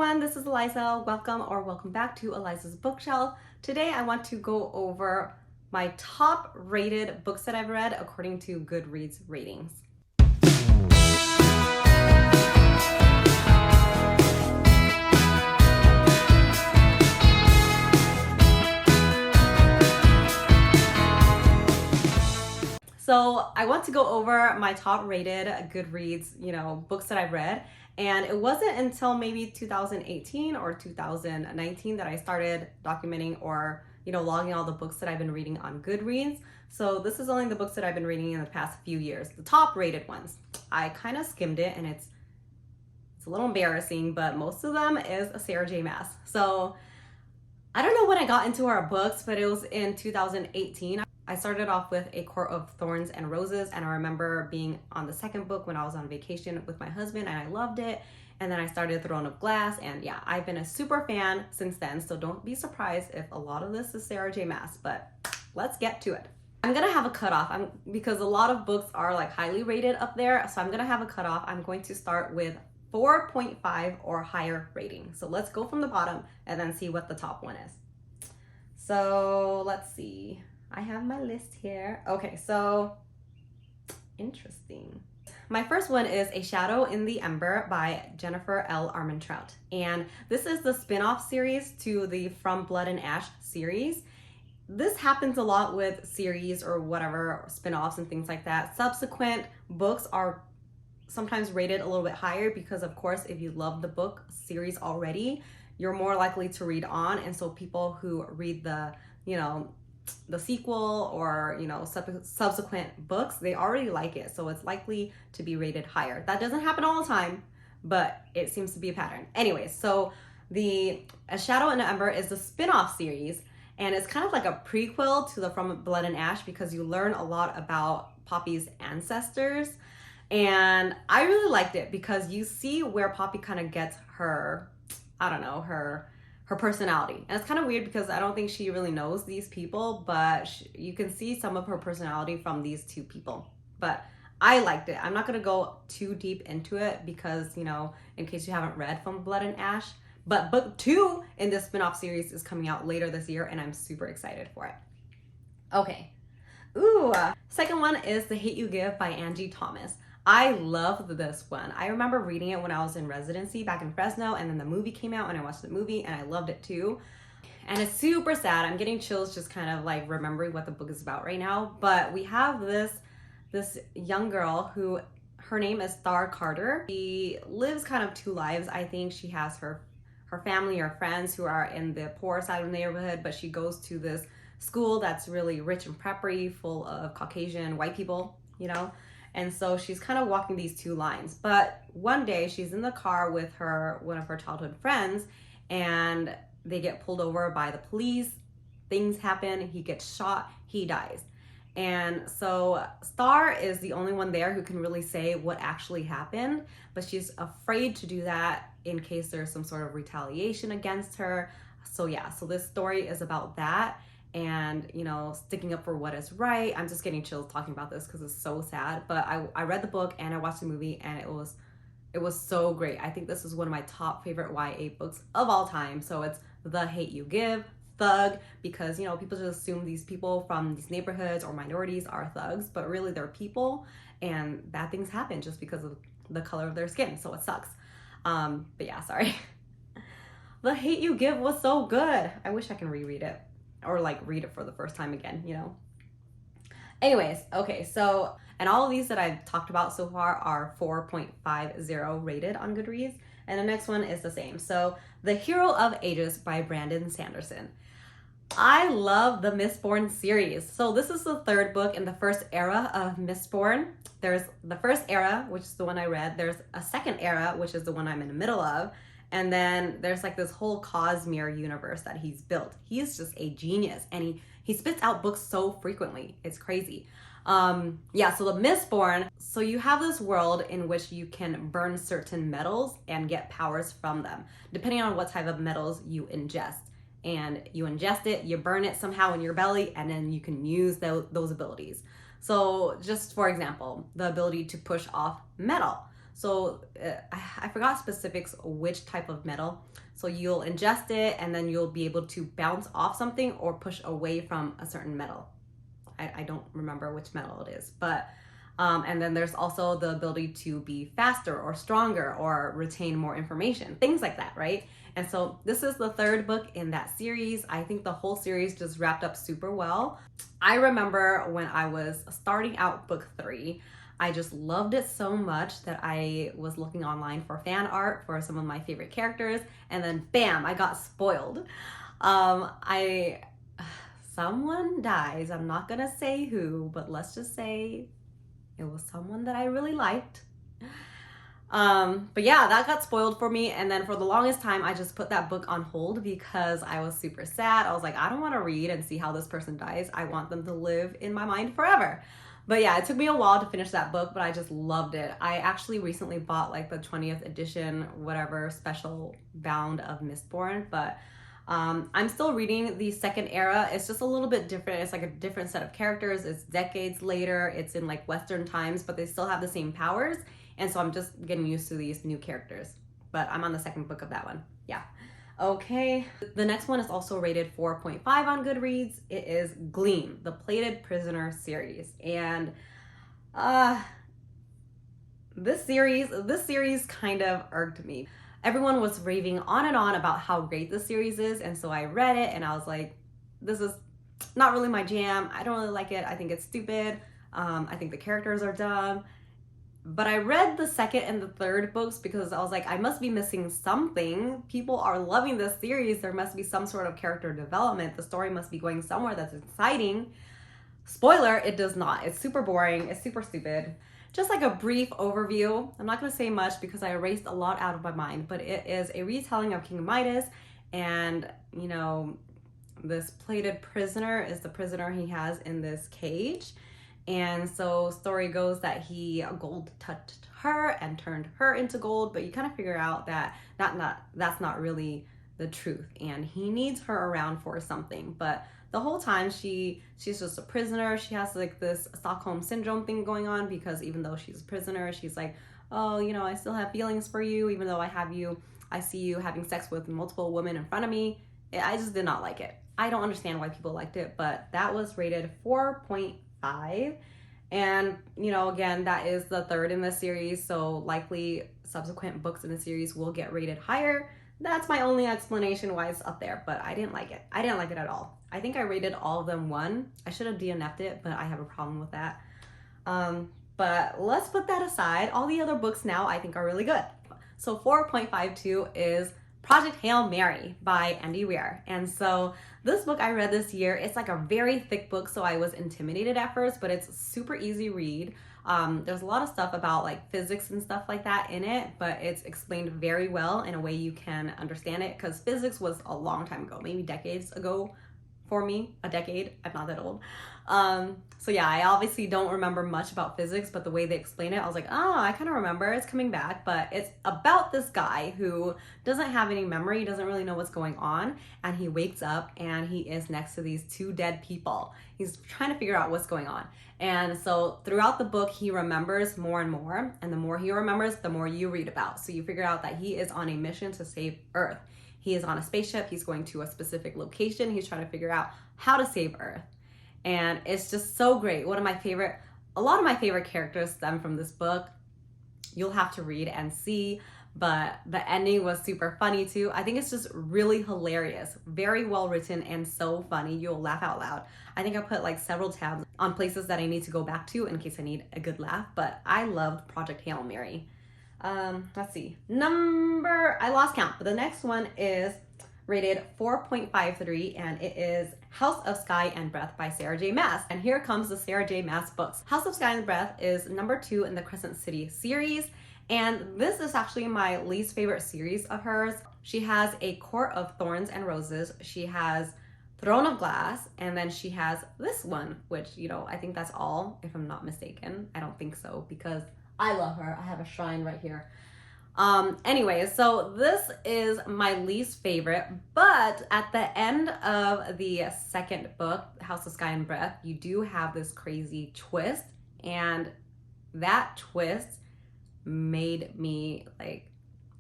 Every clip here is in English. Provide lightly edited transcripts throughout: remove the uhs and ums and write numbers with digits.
everyone, this is Eliza. Welcome back to Eliza's Bookshelf. Today I want to go over my top rated books that I've read according to Goodreads ratings. So I want to go over my top rated Goodreads, books that I've read. And it wasn't until maybe 2018 or 2019 that I started documenting or, logging all the books that I've been reading on Goodreads. So this is only the books that I've been reading in the past few years, the top rated ones. I kind of skimmed it and it's a little embarrassing, but most of them is a Sarah J. Maas. So I don't know when I got into her books, but it was in 2018. I started off with A Court of Thorns and Roses, and I remember being on the second book when I was on vacation with my husband, and I loved it. And then I started Throne of Glass, and yeah, I've been a super fan since then, so don't be surprised if a lot of this is Sarah J. Maas, but let's get to it. I'm gonna have a cutoff because a lot of books are like highly rated up there, so I'm gonna have a cutoff. I'm going to start with 4.5 or higher rating. So let's go from the bottom and then see what the top one is. So let's see. I have my list here. Okay, so interesting. My first one is A Shadow in the Ember by Jennifer L. Armentrout. And this is the spin-off series to the From Blood and Ash series. This happens a lot with series or whatever, spin-offs and things like that. Subsequent books are sometimes rated a little bit higher because, of course, if you love the book series already, you're more likely to read on. And so people who read the sequel or subsequent books, they already like it, so it's likely to be rated higher. That doesn't happen all the time, but it seems to be a pattern. Anyways, so A Shadow in the Ember is the spin-off series, and it's kind of like a prequel to the From Blood and Ash because you learn a lot about Poppy's ancestors. And I really liked it because you see where Poppy kind of gets her, her personality. And it's kind of weird because I don't think she really knows these people, but you can see some of her personality from these two people. But I liked it. I'm not going to go too deep into it because, in case you haven't read From Blood and Ash, but book 2 in this spin-off series is coming out later this year and I'm super excited for it. Okay. Second one is The Hate U Give by Angie Thomas. I loved this one. I remember reading it when I was in residency back in Fresno, and then the movie came out and I watched the movie and I loved it too. And it's super sad. I'm getting chills just kind of like remembering what the book is about right now. But we have this young girl who, her name is Star Carter. She lives kind of two lives. I think she has her family or friends who are in the poor side of the neighborhood, but she goes to this school that's really rich and preppy, full of Caucasian white people, And so she's kind of walking these two lines. But one day she's in the car with one of her childhood friends, and they get pulled over by the police. Things happen. He gets shot. He dies. And so Star is the only one there who can really say what actually happened, but she's afraid to do that in case there's some sort of retaliation against her. So yeah, so this story is about that. And sticking up for what is right. I'm just getting chills talking about this because it's so sad, but I read the book and I watched the movie and it was so great. I think this is one of my top favorite YA books of all time. So it's The Hate U Give, thug, because people just assume these people from these neighborhoods or minorities are thugs, but really they're people and bad things happen just because of the color of their skin, so it sucks. But yeah, sorry. The Hate U Give was so good. I wish I can reread it or read it for the first time again, Anyways, okay, so, and all of these that I've talked about so far are 4.50 rated on Goodreads, and the next one is the same. So, The Hero of Ages by Brandon Sanderson. I love the Mistborn series. So this is the third book in the first era of Mistborn. There's the first era, which is the one I read. There's a second era, which is the one I'm in the middle of. And then there's this whole Cosmere universe that he's built. He's just a genius, and he spits out books so frequently. It's crazy. So the Mistborn, so you have this world in which you can burn certain metals and get powers from them, depending on what type of metals you ingest. And you ingest it, you burn it somehow in your belly, and then you can use those abilities. So just for example, the ability to push off metal. So I forgot specifics which type of metal. So you'll ingest it and then you'll be able to bounce off something or push away from a certain metal. I don't remember which metal it is, but and then there's also the ability to be faster or stronger or retain more information, things like that, right? And so this is the third book in that series. I think the whole series just wrapped up super well. I remember when I was starting out book 3, I just loved it so much that I was looking online for fan art for some of my favorite characters, and then bam, I got spoiled. Someone dies. I'm not gonna say who, but let's just say it was someone that I really liked. But yeah, that got spoiled for me. And then for the longest time, I just put that book on hold because I was super sad. I was like, I don't want to read and see how this person dies. I want them to live in my mind forever. But yeah, it took me a while to finish that book, but I just loved it. I actually recently bought like the 20th edition, whatever, special bound of Mistborn, but I'm still reading the second era. It's just a little bit different. It's like a different set of characters. It's decades later. It's in like Western times, but they still have the same powers. And so I'm just getting used to these new characters. But I'm on the second book of that one. Yeah. Okay. The next one is also rated 4.5 on Goodreads. It is Gleam, the Plated Prisoner series. And this series kind of irked me. Everyone was raving on and on about how great this series is, and so I read it and I was like, this is not really my jam. I don't really like it. I think it's stupid. I think the characters are dumb. But I read the second and the third books because I was like, I must be missing something. People are loving this series. There must be some sort of character development. The story must be going somewhere that's exciting. Spoiler, it does not. It's super boring. It's super stupid. Just like a brief overview. I'm not going to say much because I erased a lot out of my mind, but it is a retelling of King Midas, and you know, this plated prisoner is the prisoner he has in this cage. And so story goes that he gold touched her and turned her into gold, but you kind of figure out that that's not really the truth, and he needs her around for something. But the whole time she's just a prisoner. She has like this Stockholm syndrome thing going on because even though she's a prisoner, she's like, oh, you know, I still have feelings for you, even though I see you having sex with multiple women in front of me. I just did not like it. I don't understand why people liked it, but that was rated 4.5. And, you know, again, that is the third in the series, so likely subsequent books in the series will get rated higher. That's my only explanation why it's up there, but I didn't like it. I didn't like it at all. I think I rated all of them 1. I should have DNF'd it, but I have a problem with that. But let's put that aside. All the other books now I think are really good. So 4.52 is Project Hail Mary by Andy Weir. And so this book I read this year, it's like a very thick book, so I was intimidated at first, but it's super easy read. There's a lot of stuff about like physics and stuff like that in it, but it's explained very well in a way you can understand it, because physics was a long time ago, maybe decades ago for me. A decade, I'm not that old. So yeah, I obviously don't remember much about physics, but the way they explain it, I was like, oh, I kind of remember, it's coming back. But it's about this guy who doesn't have any memory, doesn't really know what's going on, and he wakes up and he is next to these 2 dead people. He's trying to figure out what's going on. And so throughout the book, he remembers more and more, and the more he remembers, the more you read about. So you figure out that he is on a mission to save Earth. He is on a spaceship, he's going to a specific location, he's trying to figure out how to save Earth. And it's just so great. A lot of my favorite characters stem from this book. You'll have to read and see, but the ending was super funny too. I think it's just really hilarious, very well written and so funny. You'll laugh out loud. I think I put like several tabs on places that I need to go back to in case I need a good laugh, but I loved Project Hail Mary. Let's see. I lost count, but the next one is rated 4.53, and it is House of Sky and Breath by Sarah J. Maas. And here comes the Sarah J. Maas books. House of Sky and Breath is number 2 in the Crescent City series, and this is actually my least favorite series of hers. She has A Court of Thorns and Roses, she has Throne of Glass, and then she has this one, which, you know, I think that's all, if I'm not mistaken. I don't think so, because I love her. I have a shrine right here. Anyway, so this is my least favorite, but at the end of the second book, House of Sky and Breath, you do have this crazy twist, and that twist made me like,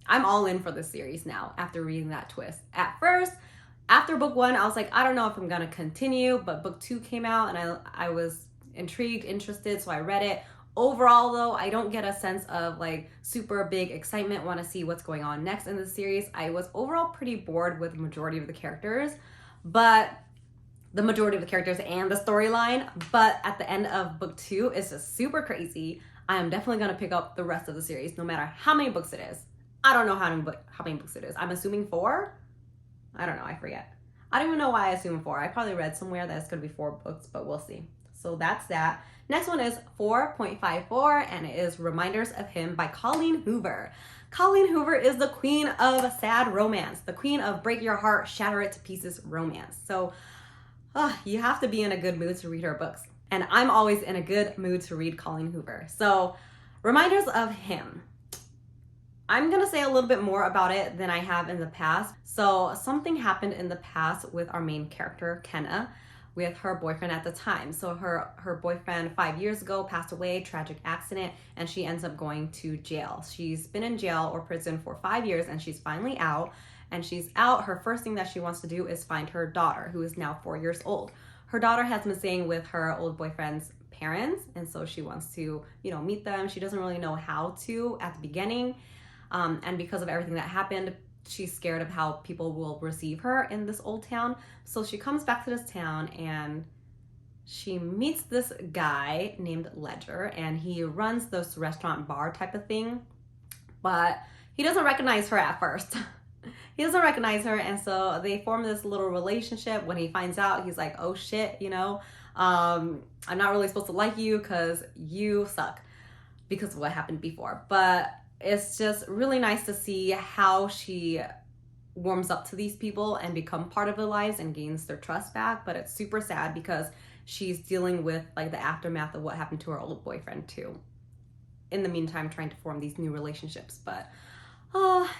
I'm all in for this series now after reading that twist. At first, after book 1, I was like, I don't know if I'm gonna continue, but book 2 came out and I was intrigued, interested, so I read it. Overall though, I don't get a sense of like super big excitement, want to see what's going on next in the series. I was overall pretty bored with the majority of the characters, and the storyline, but at the end of book 2, it's just super crazy. I am definitely gonna pick up the rest of the series, no matter how many books it is. I don't know how many books it is. I'm assuming 4? I don't know, I forget. I don't even know why I assume 4. I probably read somewhere that it's gonna be 4 books, but we'll see. So that's that. Next one is 4.54, and it is Reminders of Him by Colleen Hoover. Colleen Hoover is the queen of sad romance, the queen of break your heart, shatter it to pieces romance. So you have to be in a good mood to read her books. And I'm always in a good mood to read Colleen Hoover. So Reminders of Him. I'm gonna say a little bit more about it than I have in the past. So something happened in the past with our main character, Kenna, with her boyfriend at the time. So her boyfriend 5 years ago passed away, tragic accident, and she ends up going to jail. She's been in jail or prison for 5 years, and she's finally out. And she's out, her first thing that she wants to do is find her daughter, who is now 4 years old. Her daughter has been staying with her old boyfriend's parents, and so she wants to, meet them. She doesn't really know how to at the beginning. And because of everything that happened, she's scared of how people will receive her in this old town. So she comes back to this town and she meets this guy named Ledger, and he runs this restaurant bar type of thing, but he doesn't recognize her at first. He doesn't recognize her, and so they form this little relationship. When he finds out, he's like, oh shit, I'm not really supposed to like you because you suck because of what happened before. But it's just really nice to see how she warms up to these people and become part of their lives and gains their trust back. But it's super sad because she's dealing with like the aftermath of what happened to her old boyfriend too. In the meantime, trying to form these new relationships. But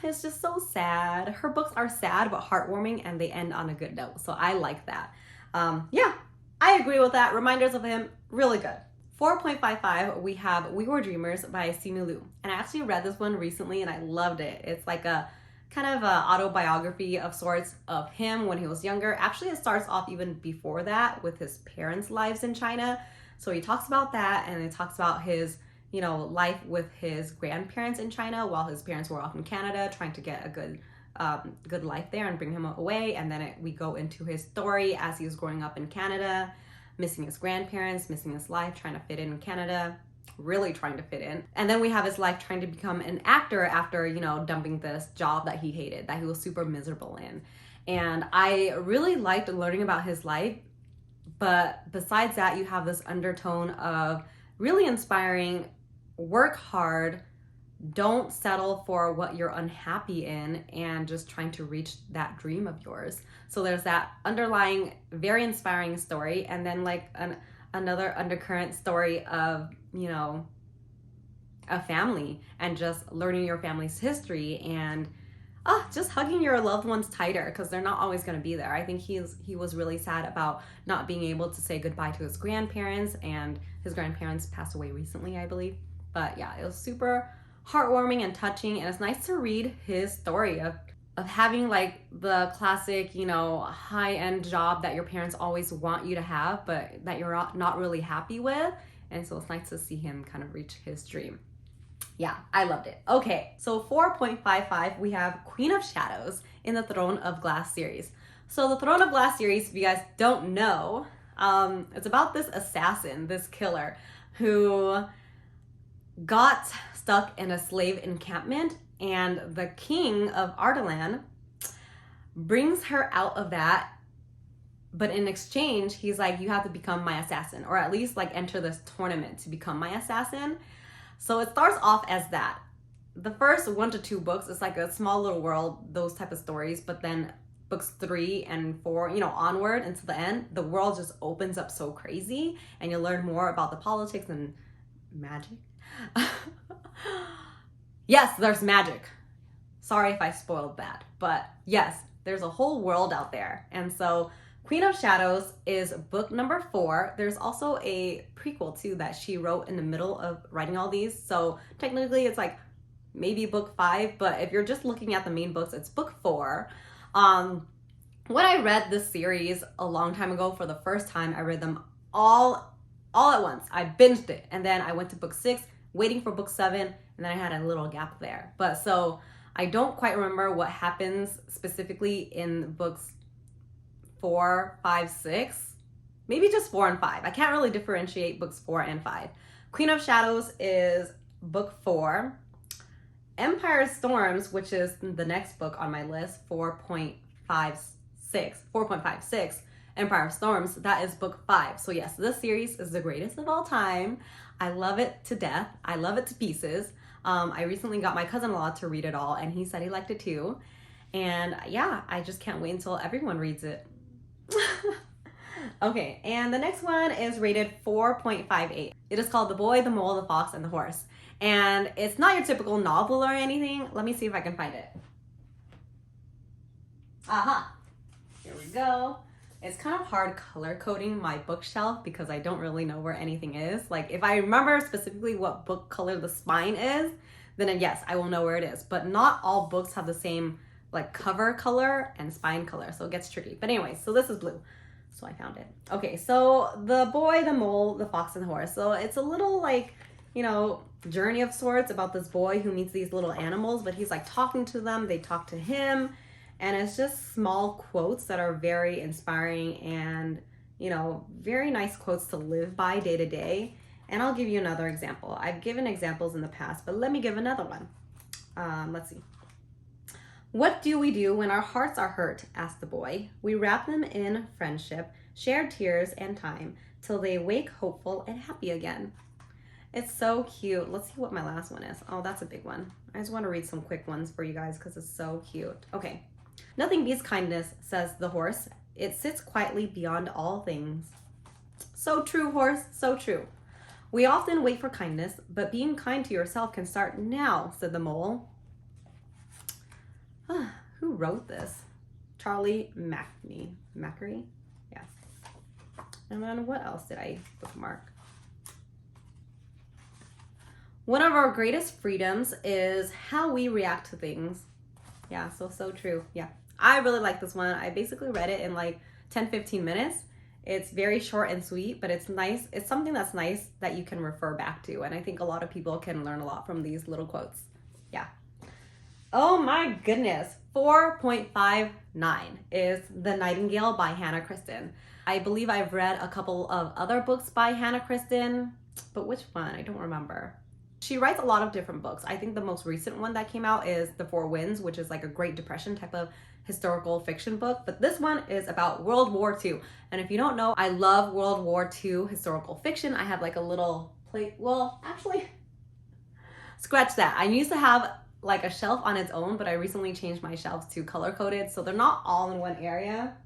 it's just so sad. Her books are sad but heartwarming, and they end on a good note. So I like that. I agree with that. Reminders of Him, really good. 4.55, we have We Were Dreamers by Simu Liu. And I actually read this one recently and I loved it. It's like a kind of a autobiography of sorts of him when he was younger. Actually, it starts off even before that with his parents' lives in China. So he talks about that, and it talks about his life with his grandparents in China while his parents were off in Canada trying to get a good life there and bring him away. And then we go into his story as he was growing up in Canada, missing his grandparents, missing his life, trying to fit in Canada, really trying to fit in. And then we have his life trying to become an actor after, dumping this job that he hated, that he was super miserable in. And I really liked learning about his life. But besides that, you have this undertone of really inspiring, work hard, don't settle for what you're unhappy in, and just trying to reach that dream of yours. So there's that underlying, very inspiring story, and then like another undercurrent story of, a family and just learning your family's history and just hugging your loved ones tighter because they're not always going to be there. I think he was really sad about not being able to say goodbye to his grandparents, and his grandparents passed away recently, I believe. But yeah, it was super heartwarming and touching, and it's nice to read his story of having like the classic, high-end job that your parents always want you to have, but that you're not really happy with. And so it's nice to see him kind of reach his dream. Yeah, I loved it. Okay, so 4.55, we have Queen of Shadows in the Throne of Glass series. So the Throne of Glass series, if you guys don't know, it's about this assassin, this killer, who got stuck in a slave encampment, and the king of Ardalan brings her out of that. But in exchange, he's like, you have to become my assassin, or at least like enter this tournament to become my assassin. So it starts off as that. The first 1 to 2 books, it's like a small little world, those type of stories. But then books 3 and 4, onward into the end, the world just opens up so crazy, and you learn more about the politics and magic. Yes, there's magic. Sorry if I spoiled that, but yes, there's a whole world out there. And so Queen of Shadows is book number 4. There's also a prequel too that she wrote in the middle of writing all these. So technically it's like maybe book 5, but if you're just looking at the main books, it's book 4. When I read this series a long time ago for the first time, I read them all at once. I binged it, and then I went to book 6, waiting for book 7, and then I had a little gap there. But so I don't quite remember what happens specifically in books 4, 5, 6. Maybe just 4 and 5. I can't really differentiate books 4 and 5. Queen of Shadows is book 4. Empire Storms, which is the next book on my list, 4.56, Empire Storms, that is book 5. So yes, this series is the greatest of all time. I love it to death. I love it to pieces. I recently got my cousin-in-law to read it all, and he said he liked it too. And yeah, I just can't wait until everyone reads it. Okay, and the next one is rated 4.58. It is called The Boy, the Mole, the Fox, and the Horse. And it's not your typical novel or anything. Let me see if I can find it. Aha! Here we go. It's kind of hard color coding my bookshelf because I don't really know where anything is. Like if I remember specifically what book color the spine is, then yes, I will know where it is. But not all books have the same like cover color and spine color, so it gets tricky. But anyway, so this is blue. So I found it. Okay, so The Boy, the Mole, the Fox, and the Horse. So it's a little like, you know, journey of sorts about this boy who meets these little animals, but he's like talking to them, they talk to him, and it's just small quotes that are very inspiring and, you know, very nice quotes to live by day to day. And I'll give you another example. I've given examples in the past, but let me give another one. Let's see. What do we do when our hearts are hurt? Asked the boy. We wrap them in friendship, shared tears and time, till they wake hopeful and happy again. It's so cute. Let's see what my last one is. Oh, that's a big one. I just want to read some quick ones for you guys because it's so cute. Okay. Nothing beats kindness, says the horse. It sits quietly beyond all things. So true, horse, so true. We often wait for kindness, but being kind to yourself can start now, said the mole. Who wrote this? Charlie Macri? Yes. And then what else did I bookmark? One of our greatest freedoms is how we react to things. Yeah, so true. Yeah. I really like this one. I basically read it in like 10-15 minutes. It's very short and sweet, but it's nice. It's something that's nice that you can refer back to. And I think a lot of people can learn a lot from these little quotes. Yeah. Oh my goodness. 4.59 is The Nightingale by Hannah Kristen. I believe I've read a couple of other books by Hannah Kristen, but which one? I don't remember. She writes a lot of different books. I think the most recent one that came out is The Four Winds, which is like a Great Depression type of historical fiction book. But this one is about World War II. And if you don't know, I love World War II historical fiction. I have like a little plate. Well, actually, scratch that. I used to have like a shelf on its own, but I recently changed my shelves to color coded. So they're not all in one area.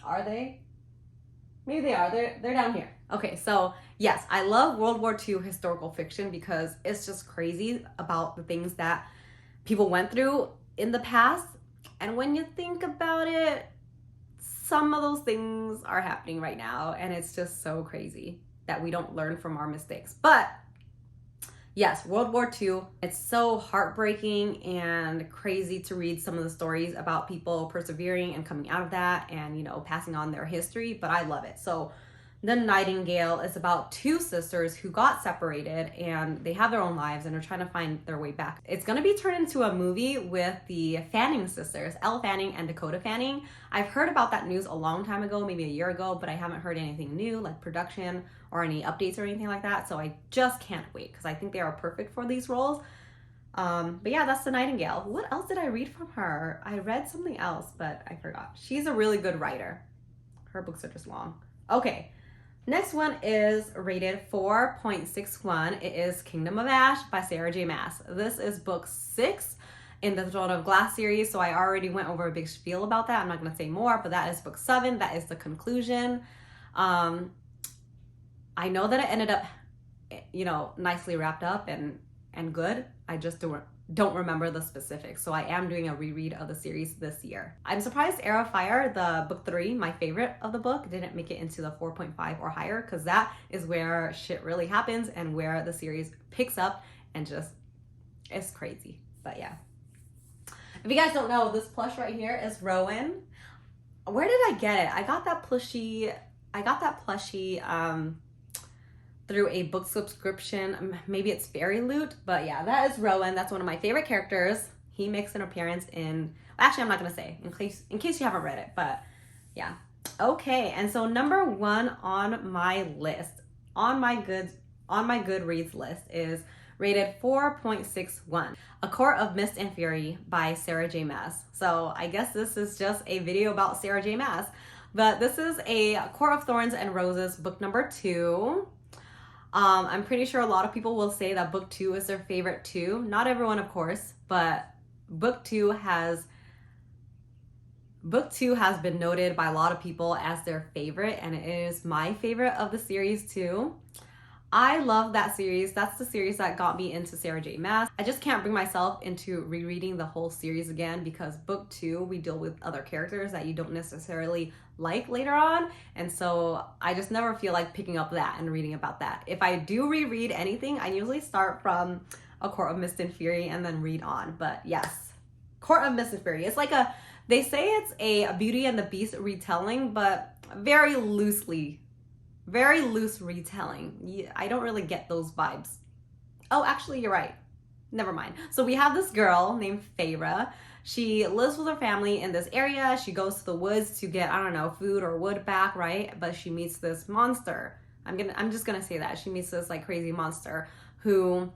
Are they? Maybe they are. They're down here. Okay, so yes, I love World War II historical fiction because it's just crazy about the things that people went through in the past. And when you think about it, some of those things are happening right now. And it's just so crazy that we don't learn from our mistakes. But yes, World War II, it's so heartbreaking and crazy to read some of the stories about people persevering and coming out of that and, you know, passing on their history, but I love it. So The Nightingale is about two sisters who got separated and they have their own lives and are trying to find their way back. It's going to be turned into a movie with the Fanning sisters, Elle Fanning and Dakota Fanning. I've heard about that news a long time ago, maybe a year ago, but I haven't heard anything new like production or any updates or anything like that. So I just can't wait because I think they are perfect for these roles. But yeah, that's The Nightingale. What else did I read from her? I read something else, but I forgot. She's a really good writer. Her books are just long. Okay. Next one is rated 4.61. It is Kingdom of Ash by Sarah J. Maas. This is book 6 in the Throne of Glass series, so I already went over a big spiel about that. I'm not going to say more, but that is book 7. That is the conclusion. I know that it ended up, you know, nicely wrapped up and good. I just don't remember the specifics. So I am doing a reread of the series this year. I'm surprised Heir of Fire, the book 3, my favorite of the book, didn't make it into the 4.5 or higher, because that is where shit really happens and where the series picks up and just, it's crazy. But yeah. If you guys don't know, this plush right here is Rowan. Where did I get it? I got that plushie through a book subscription. Maybe it's Fairy Loot, but yeah, that is Rowan. That's one of my favorite characters. He makes an appearance in, actually I'm not gonna say in case you haven't read it, but yeah. Okay, and so number 1 on my list, on my Goodreads list, is rated 4.61, A Court of Mist and Fury by Sarah J Maas. So I guess this is just a video about Sarah J Maas, but this is a Court of Thorns and Roses book number 2. I'm pretty sure a lot of people will say that book 2 is their favorite too. Not everyone, of course, but book 2 has been noted by a lot of people as their favorite, and it is my favorite of the series too. I love that series. That's the series that got me into Sarah J Maas. I just can't bring myself into rereading the whole series again, because book 2, we deal with other characters that you don't necessarily like later on. And so I just never feel like picking up that and reading about that. If I do reread anything, I usually start from A Court of Mist and Fury and then read on. But yes, Court of Mist and Fury. It's like they say it's a Beauty and the Beast retelling, but very loose retelling. I don't really get those vibes. Oh, actually, you're right. Never mind. So we have this girl named Feyre. She lives with her family in this area. She goes to the woods to get, I don't know, food or wood back, right? But she meets this monster. I'm just gonna say that. She meets this like crazy monster who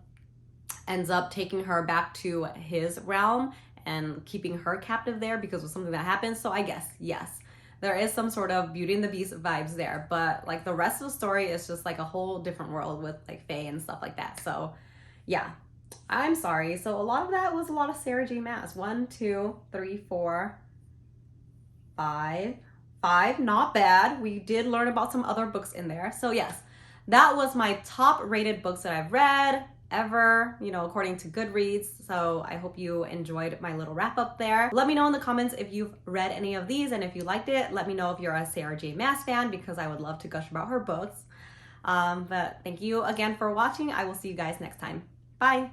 ends up taking her back to his realm and keeping her captive there because of something that happened. So I guess, yes, there is some sort of Beauty and the Beast vibes there, but like the rest of the story is just like a whole different world with like fae and stuff like that. So yeah, I'm sorry. So a lot of that was a lot of Sarah J Maas. 1, 2, 3, 4, 5. Not bad. We did learn about some other books in there. So yes, that was my top rated books that I've read ever, you know, according to Goodreads. So I hope you enjoyed my little wrap up there. Let me know in the comments if you've read any of these, and if you liked it, let me know if you're a Sarah J Maas fan, because I would love to gush about her books. But thank you again for watching. I will see you guys next time. Bye.